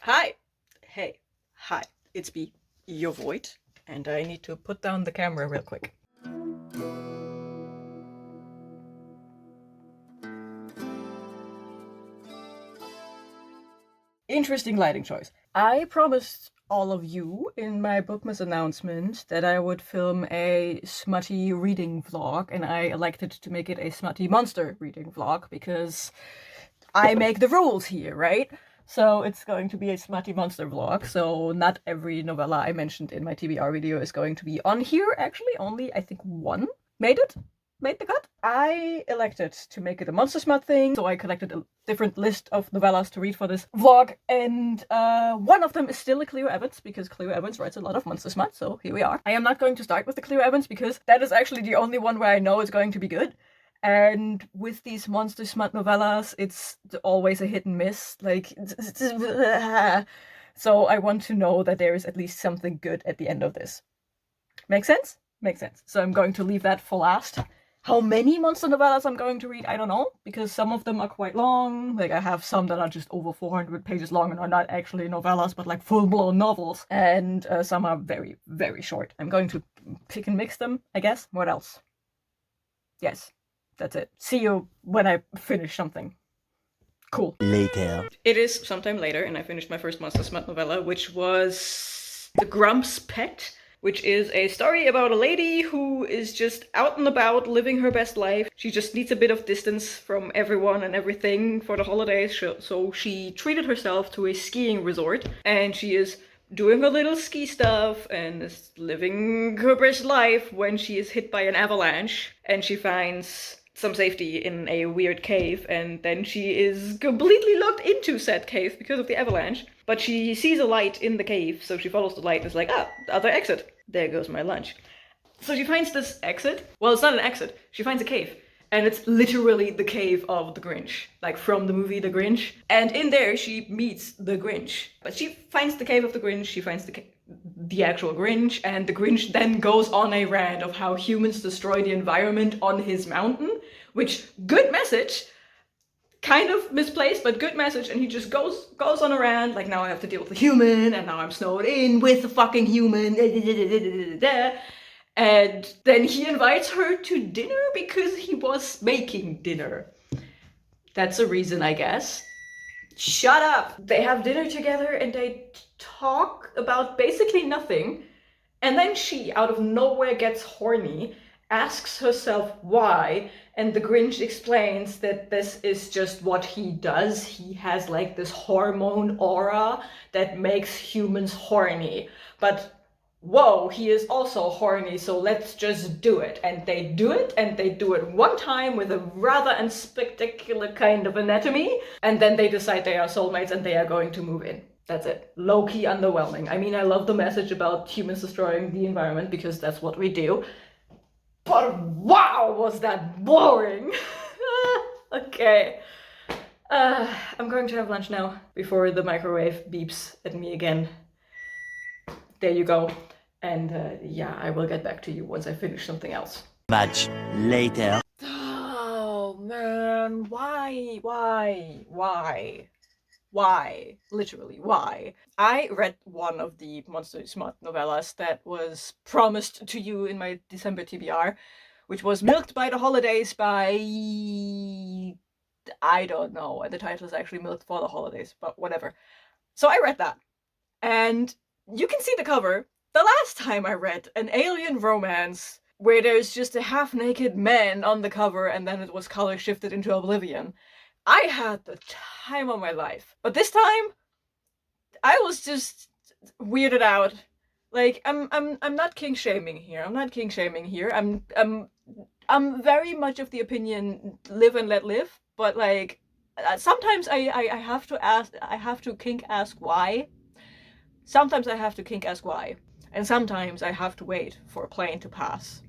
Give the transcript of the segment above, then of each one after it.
Hi. Hey. Hi. It's me, your void, and I need to put down the camera real quick. Interesting lighting choice. I promised all of you in my Bookmas announcement that I would film a smutty reading vlog, and I elected to make it a smutty monster reading vlog because I make the rules here, right? So it's going to be a smutty monster vlog, so not every novella I mentioned in my TBR video is going to be on here. Actually, only I think one made the cut. I elected to make it a monster smut thing, so I collected a different list of novellas to read for this vlog, and one of them is still a Cleo Evans, because Cleo Evans writes a lot of monster smut, so here we are. I am not going to start with the Cleo Evans, because that is actually the only one where I know it's going to be good. And with these monster smut novellas, it's always a hit and miss. Like, so I want to know that there is at least something good at the end of this. Make sense? Makes sense. So I'm going to leave that for last. How many monster novellas I'm going to read, I don't know, because some of them are quite long. Like, I have some that are just over 400 pages long and are not actually novellas, but like full-blown novels. And some are very, very short. I'm going to pick and mix them, I guess. What else? Yes. That's it. See you when I finish something. Cool. Later. It is sometime later, and I finished my first monster smut novella, which was The Grump's Pet, which is a story about a lady who is just out and about living her best life. She just needs a bit of distance from everyone and everything for the holidays, so she treated herself to a skiing resort, and she is doing a little ski stuff and is living her best life when she is hit by an avalanche, and she finds some safety in a weird cave, and then she is completely locked into said cave because of the avalanche. But she sees a light in the cave, so she follows the light and is like, ah, other exit. There goes my lunch. So she finds this exit. Well, it's not an exit. She finds a cave. And it's literally the cave of the Grinch, like from the movie The Grinch. And in there, she meets the Grinch. But she finds the cave of the Grinch, she finds the actual Grinch, and the Grinch then goes on a rant of how humans destroy the environment on his mountain, which, good message, kind of misplaced, but good message, and he just goes on a rant, like, now I have to deal with a human, and now I'm snowed in with a fucking human, and then he invites her to dinner because he was making dinner. That's a reason, I guess. Shut up! They have dinner together and they talk about basically nothing. And then she, out of nowhere, gets horny, asks herself why, and the Grinch explains that this is just what he does. He has like this hormone aura that makes humans horny. But whoa, he is also horny, so let's just do it. And they do it, and they do it one time with a rather unspectacular kind of anatomy, and then they decide they are soulmates and they are going to move in. That's it. Low-key underwhelming. I mean, I love the message about humans destroying the environment because that's what we do. But wow, was that boring! Okay. I'm going to have lunch now before the microwave beeps at me again. There you go. And yeah, I will get back to you once I finish something else. Much later. Oh man, why? Literally, why? I read one of the Monster Smut novellas that was promised to you in my December TBR, which was Milked by the Holidays by... I don't know, and the title is actually Milked for the Holidays, but whatever. So I read that, and you can see the cover. The last time I read an alien romance where there's just a half-naked man on the cover and then it was color shifted into oblivion, I had the time of my life. But this time, I was just weirded out. Like, I'm not kink shaming here. I'm very much of the opinion live and let live. But like, sometimes I have to kink ask why. Sometimes I have to kink ask why. And sometimes I have to wait for a plane to pass.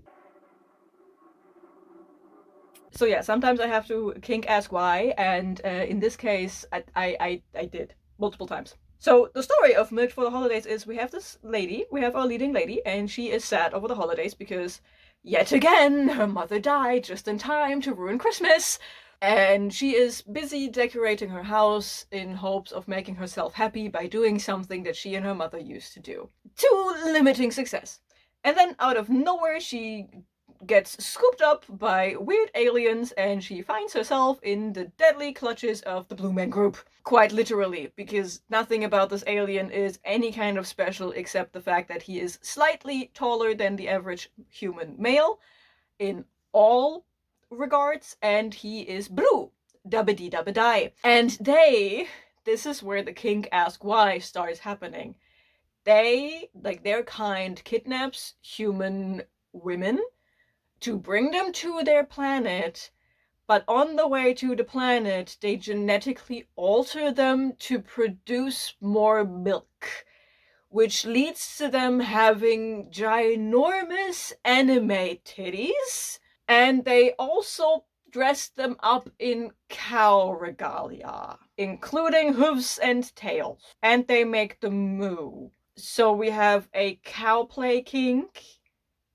So yeah, sometimes I have to kink ask why, and in this case, I did multiple times. So the story of Milk for the Holidays is we have our leading lady, and she is sad over the holidays because, yet again, her mother died just in time to ruin Christmas. And she is busy decorating her house in hopes of making herself happy by doing something that she and her mother used to do. To limiting success. And then out of nowhere, she gets scooped up by weird aliens and she finds herself in the deadly clutches of the Blue Man Group. Quite literally, because nothing about this alien is any kind of special except the fact that he is slightly taller than the average human male in all regards, and he is blue. Dubbity dubbity. And this is where the kink ask why starts happening. Their kind, kidnaps human women to bring them to their planet, but on the way to the planet, they genetically alter them to produce more milk, which leads to them having ginormous anime titties, and they also dress them up in cow regalia, including hooves and tails, and they make them moo. So we have a cow play kink,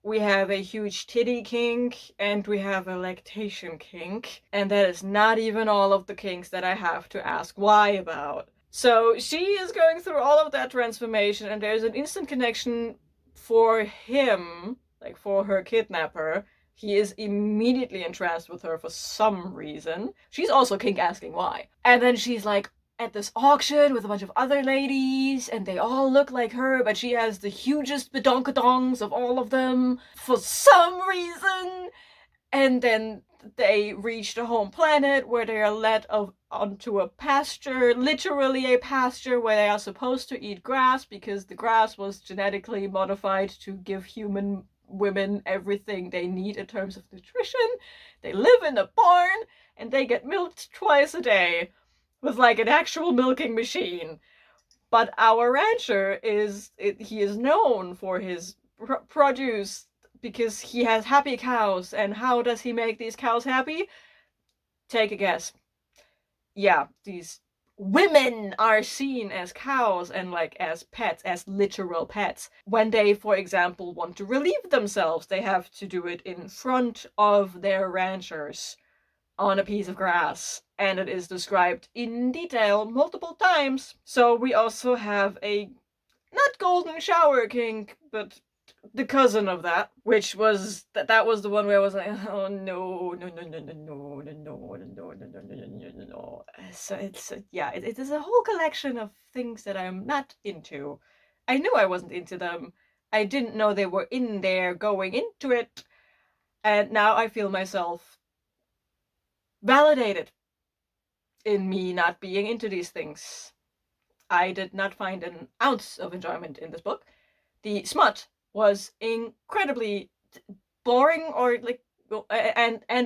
we have a huge titty kink, and we have a lactation kink, and that is not even all of the kinks that I have to ask why about. So she is going through all of that transformation, and there's an instant connection for him, like for her kidnapper. He is immediately entranced with her for some reason. She's also kink asking why. And then she's like at this auction with a bunch of other ladies, and they all look like her, but she has the hugest badonkadongs of all of them for some reason. And then they reach the home planet where they are led onto a pasture, literally a pasture where they are supposed to eat grass because the grass was genetically modified to give human women everything they need in terms of nutrition. They live in a barn and they get milked twice a day with like an actual milking machine. But our rancher he is known for his produce because he has happy cows. And how does he make these cows happy? Take a guess. Yeah, these women are seen as cows and like as pets, as literal pets. When they, for example, want to relieve themselves, they have to do it in front of their ranchers on a piece of grass, and it is described in detail multiple times. So we also have a not golden shower kink, but the cousin of that, which was that was the one where I was like, oh no, no, no, no, no, no, no, no, no, no, no, no, no, no, no. So it is a whole collection of things that I'm not into. I knew I wasn't into them. I didn't know they were in there going into it, and now I feel myself validated in me not being into these things. I did not find an ounce of enjoyment in this book. The smut was incredibly boring or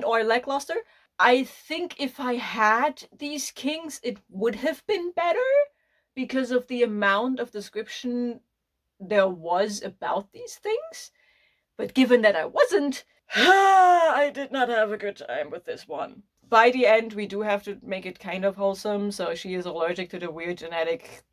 or lackluster. I think if I had these kinks, it would have been better because of the amount of description there was about these things. But given that I wasn't, I did not have a good time with this one. By the end, we do have to make it kind of wholesome, so she is allergic to the weird genetic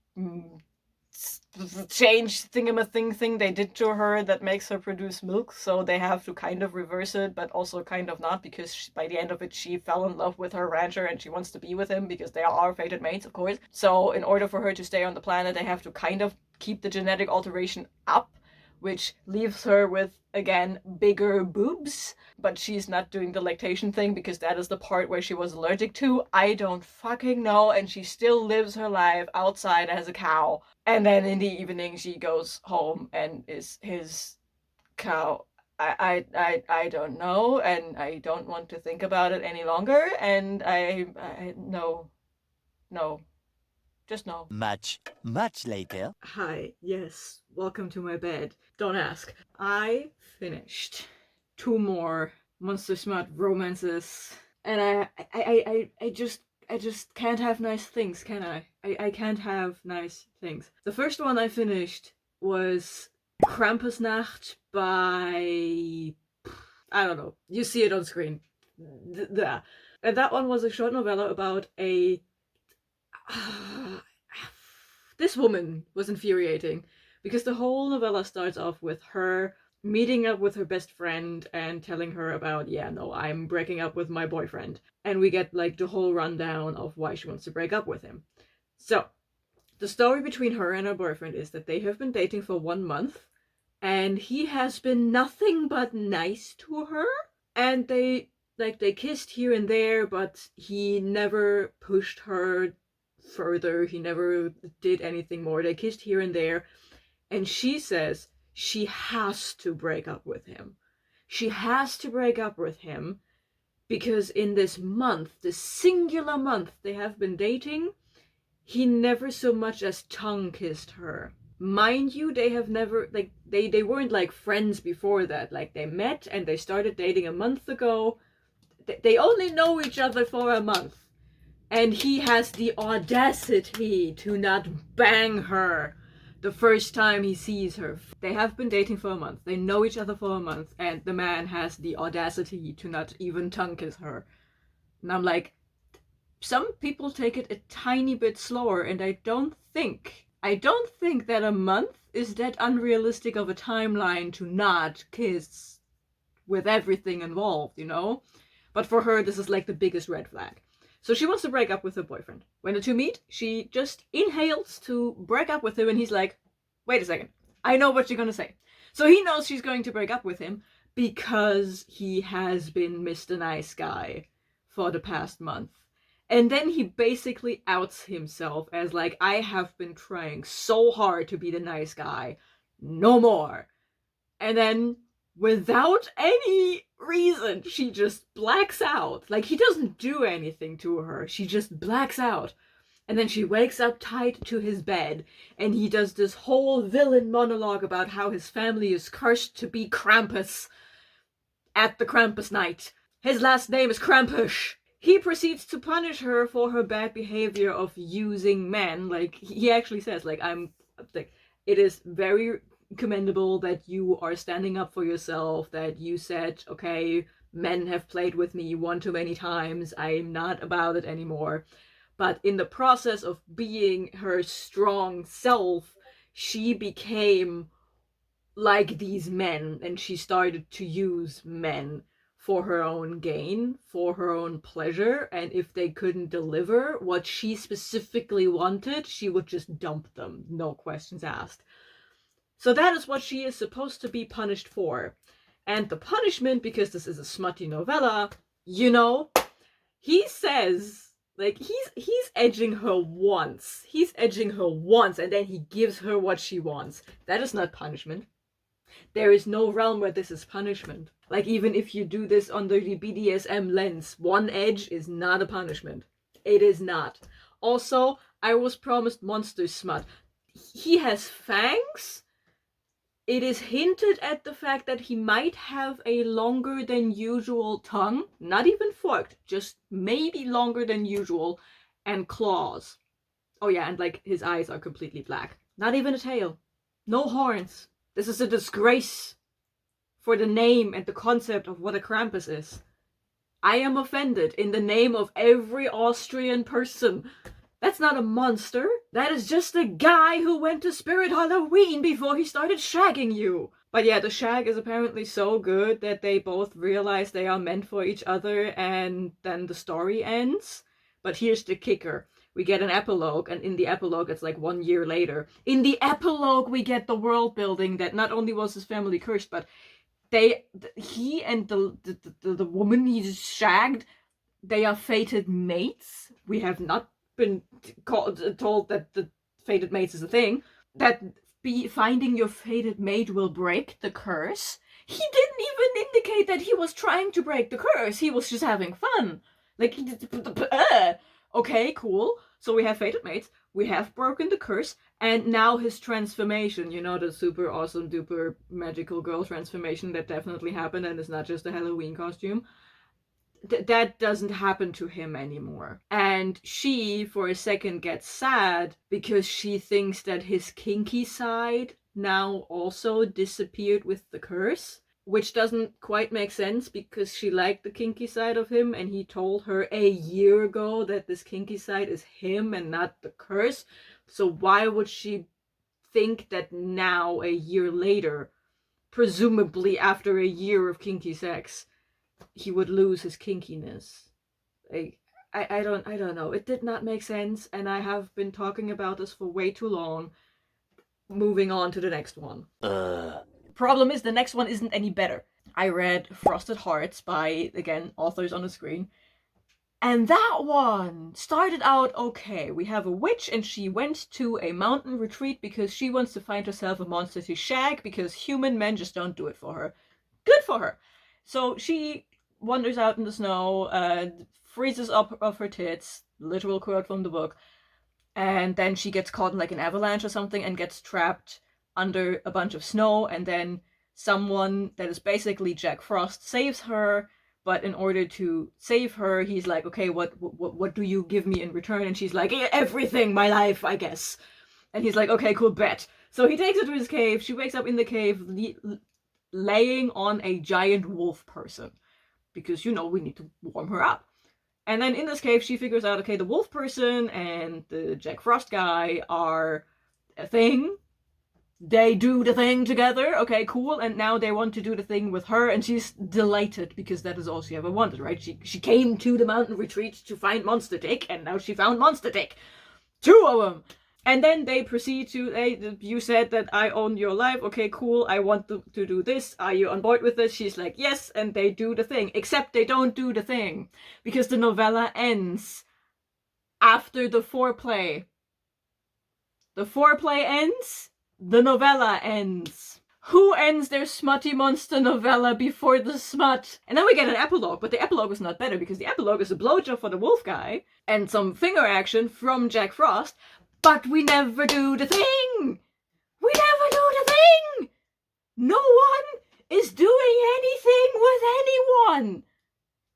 change thingamathing thing they did to her that makes her produce milk, so they have to kind of reverse it, but also kind of not, because by the end of it, she fell in love with her rancher and she wants to be with him because they are fated mates, of course. So in order for her to stay on the planet, they have to kind of keep the genetic alteration up, which leaves her with, again, bigger boobs, but she's not doing the lactation thing because that is the part where she was allergic to. I don't fucking know, and she still lives her life outside as a cow. And then in the evening she goes home and is his cow. I don't know, and I don't want to think about it any longer, and no, just no. Much, much later. Hi, yes, welcome to my bed. Don't ask. I finished 2 more Monster Smut romances, and I just can't have nice things, can I? I can't have nice things. The first one I finished was Krampusnacht by, I don't know. You see it on screen. And that one was a short novella about a this woman was infuriating because the whole novella starts off with her meeting up with her best friend and telling her about, yeah, no, I'm breaking up with my boyfriend. And we get like the whole rundown of why she wants to break up with him. So, the story between her and her boyfriend is that they have been dating for 1 month, and he has been nothing but nice to her. And they kissed here and there, but he never pushed her further. He never did anything more. They kissed here and there, and she says she has to break up with him. She has to break up with him because in this month, this singular month they have been dating, he never so much as tongue kissed her. Mind you, they have never, like, they weren't like friends before that. Like, they met and they started dating a month ago. They only know each other for a month. And he has the audacity to not bang her the first time he sees her. They have been dating for a month. They know each other for a month. And the man has the audacity to not even tongue kiss her. And I'm like, some people take it a tiny bit slower, and I don't think that a month is that unrealistic of a timeline to not kiss with everything involved, you know? But for her, this is like the biggest red flag. So she wants to break up with her boyfriend. When the two meet, she just inhales to break up with him, and he's like, wait a second, I know what you're gonna say. So he knows she's going to break up with him because he has been Mr. Nice Guy for the past month. And then he basically outs himself as like, I have been trying so hard to be the nice guy. No more. And then, without any reason, she just blacks out. Like, he doesn't do anything to her. She just blacks out. And then she wakes up tied to his bed, and he does this whole villain monologue about how his family is cursed to be Krampus at the Krampus night. His last name is Krampus. He proceeds to punish her for her bad behavior of using men. Like, he actually says, like, it is very commendable that you are standing up for yourself, that you said, okay, men have played with me one too many times, I'm not about it anymore. But in the process of being her strong self, she became like these men, and she started to use men for her own gain, for her own pleasure, and if they couldn't deliver what she specifically wanted, she would just dump them, no questions asked. So that is what she is supposed to be punished for. And the punishment, because this is a smutty novella, you know, he says, like, he's edging her once. He's edging her once, and then he gives her what she wants. That is not punishment. There is no realm where this is punishment. Like, even if you do this under the BDSM lens, one edge is not a punishment. It is not. Also, I was promised monster smut. He has fangs. It is hinted at the fact that he might have a longer than usual tongue. Not even forked, just maybe longer than usual. And claws. Oh yeah, and like his eyes are completely black. Not even a tail. No horns. This is a disgrace for the name and the concept of what a Krampus is. I am offended in the name of every Austrian person. That's not a monster. That is just a guy who went to Spirit Halloween before he started shagging you. But yeah, the shag is apparently so good that they both realize they are meant for each other, and then the story ends. But here's the kicker. We get an epilogue, and in the epilogue, it's like 1 year later. In the epilogue, we get the world building that not only was his family cursed, but he and the woman he's shagged, they are fated mates. We have not been told that the fated mates is a thing. That finding your fated mate will break the curse. He didn't even indicate that he was trying to break the curse. He was just having fun. Like, okay, cool. So we have fated mates, we have broken the curse, and now his transformation, you know, the super awesome duper magical girl transformation that definitely happened and is not just a Halloween costume. That doesn't happen to him anymore. And she, for a second, gets sad because she thinks that his kinky side now also disappeared with the curse. Which doesn't quite make sense because she liked the kinky side of him, and he told her a year ago that this kinky side is him and not the curse. So why would she think that now, a year later, presumably after a year of kinky sex, he would lose his kinkiness. I don't know. It did not make sense, and I have been talking about this for way too long. Moving on to the next one. Problem is, the next one isn't any better. I read Frosted Hearts by, again, authors on the screen. And that one started out okay. We have a witch and she went to a mountain retreat because she wants to find herself a monster to shag because human men just don't do it for her. Good for her. So she wanders out in the snow, freezes up of her tits, literal quote from the book, and then she gets caught in like an avalanche or something and gets trapped under a bunch of snow, and then someone that is basically Jack Frost saves her, but in order to save her, he's like, okay, what do you give me in return? And she's like, everything, my life, I guess. And he's like, okay, cool, bet. So he takes her to his cave, she wakes up in the cave laying on a giant wolf person, because, you know, we need to warm her up. And then in this cave, she figures out, okay, the wolf person and the Jack Frost guy are a thing. They do the thing together. Okay, cool. And now they want to do the thing with her, and she's delighted because that is all she ever wanted, right? She came to the mountain retreat to find Monster Dick, and now she found Monster Dick. 2 of them. And then they proceed to, hey, you said that I own your life. Okay, cool. I want to do this. Are you on board with this? She's like, yes. And they do the thing. Except they don't do the thing. Because the novella ends after the foreplay. The foreplay ends. The novella ends. Who ends their smutty monster novella before the smut? And then we get an epilogue, but the epilogue is not better because the epilogue is a blowjob for the wolf guy and some finger action from Jack Frost. But we never do the thing! We never do the thing! No one is doing anything with anyone!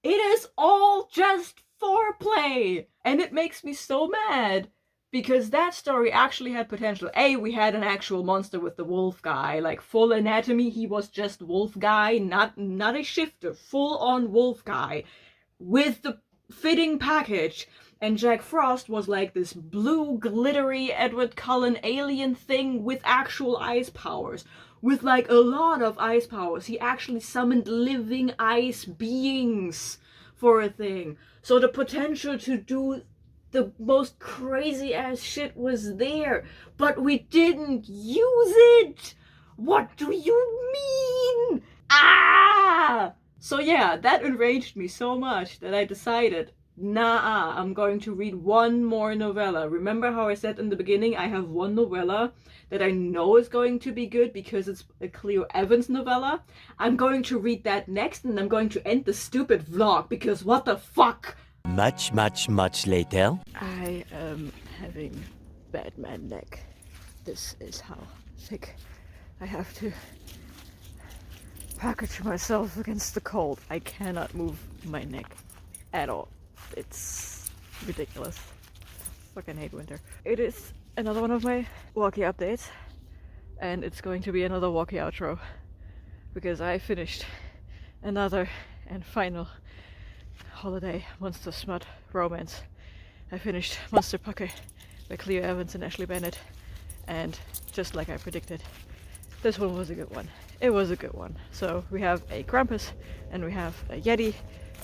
It is all just foreplay! And it makes me so mad, because that story actually had potential. We had an actual monster with the wolf guy, like full anatomy, he was just wolf guy, not a shifter, full on wolf guy, with the fitting package. And Jack Frost was like this blue, glittery Edward Cullen alien thing with actual ice powers. With like a lot of ice powers. He actually summoned living ice beings for a thing. So the potential to do the most crazy ass shit was there. But we didn't use it! What do you mean? Ah! So yeah, that enraged me so much that I decided, nah, I'm going to read one more novella. Remember how I said in the beginning I have one novella that I know is going to be good because it's a Cleo Evans novella? I'm going to read that next and I'm going to end the stupid vlog because what the fuck? Much later. I am having bad man neck. This is how thick I have to package myself against the cold. I cannot move my neck at all. It's ridiculous. Fucking hate winter. It is another one of my walkie updates, and it's going to be another walkie outro because I finished another and final holiday monster smut romance. I finished Monster Pucker by Cleo Evans and Ashley Bennett, and just like I predicted, this one was a good one. It was a good one. So we have a Krampus and we have a Yeti,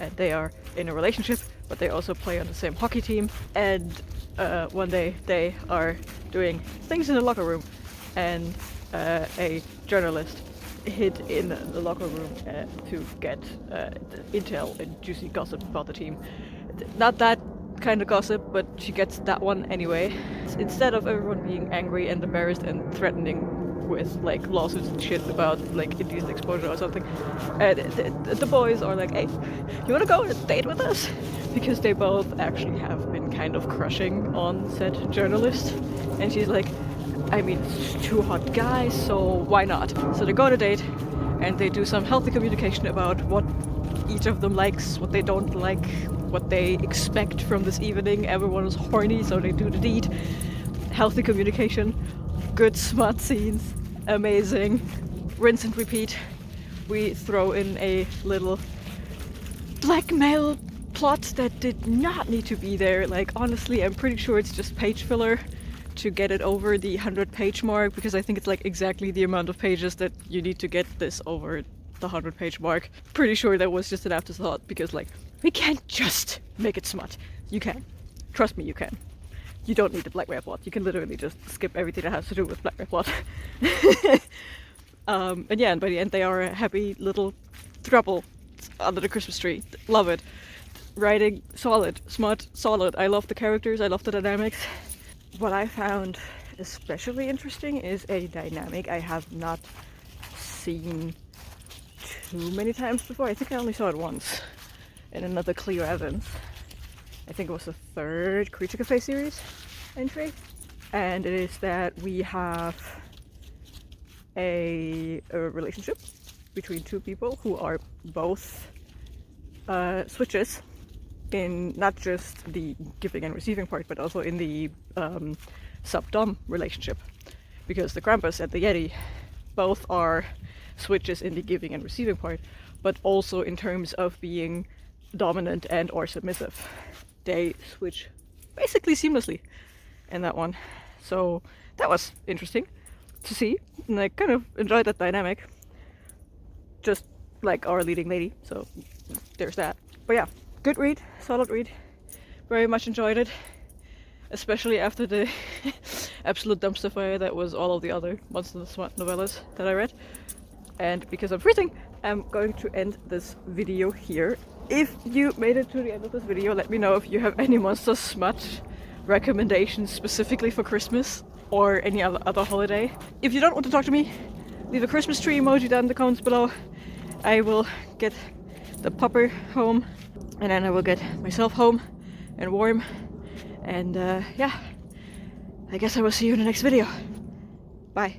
and they are in a relationship, but they also play on the same hockey team. And one day they are doing things in the locker room, and a journalist hid in the locker room to get intel and juicy gossip about the team. Not that kind of gossip, but she gets that one anyway. Instead of everyone being angry and embarrassed and threatening with like lawsuits and shit about like indecent exposure or something, the boys are like, hey, you wanna go on a date with us? Because they both actually have been kind of crushing on said journalist, and she's like, I mean, it's 2 hot guys, so why not? So they go on a date and they do some healthy communication about what each of them likes, what they don't like, what they expect from this evening. Everyone is horny, so they do the deed. Healthy communication, good smart scenes, amazing. Rinse and repeat. We throw in a little blackmail plot that did not need to be there. Like, honestly, I'm pretty sure it's just page filler to get it over the 100-page mark, because I think it's like exactly the amount of pages that you need to get this over the 100-page mark. Pretty sure that was just an afterthought, because like, we can't just make it smut. You can. Trust me, you can. You don't need the Black Bear plot. You can literally just skip everything that has to do with Black Bear plot. And yeah, and by the end they are a happy little throuple under the Christmas tree. Love it. Writing solid, smut solid. I love the characters, I love the dynamics. What I found especially interesting is a dynamic I have not seen too many times before. I think I only saw it once in another Cleo Evans. I think it was the 3rd Creature Cafe series entry. And it is that we have a relationship between two people who are both switches in not just the giving and receiving part, but also in the sub-dom relationship. Because the Krampus and the Yeti both are switches in the giving and receiving part, but also in terms of being dominant and or submissive. They switch basically seamlessly in that one. So that was interesting to see, and I kind of enjoyed that dynamic. Just like our leading lady, so there's that. But yeah, good read, solid read. Very much enjoyed it, especially after the absolute dumpster fire that was all of the other monsterness novellas that I read. And because I'm freezing, I'm going to end this video here. If you made it to the end of this video, let me know if you have any monster smut recommendations specifically for Christmas or any other holiday. If you don't want to talk to me, leave a Christmas tree emoji down in the comments below. I will get the pupper home, and then I will get myself home and warm. And yeah, I guess I will see you in the next video. Bye.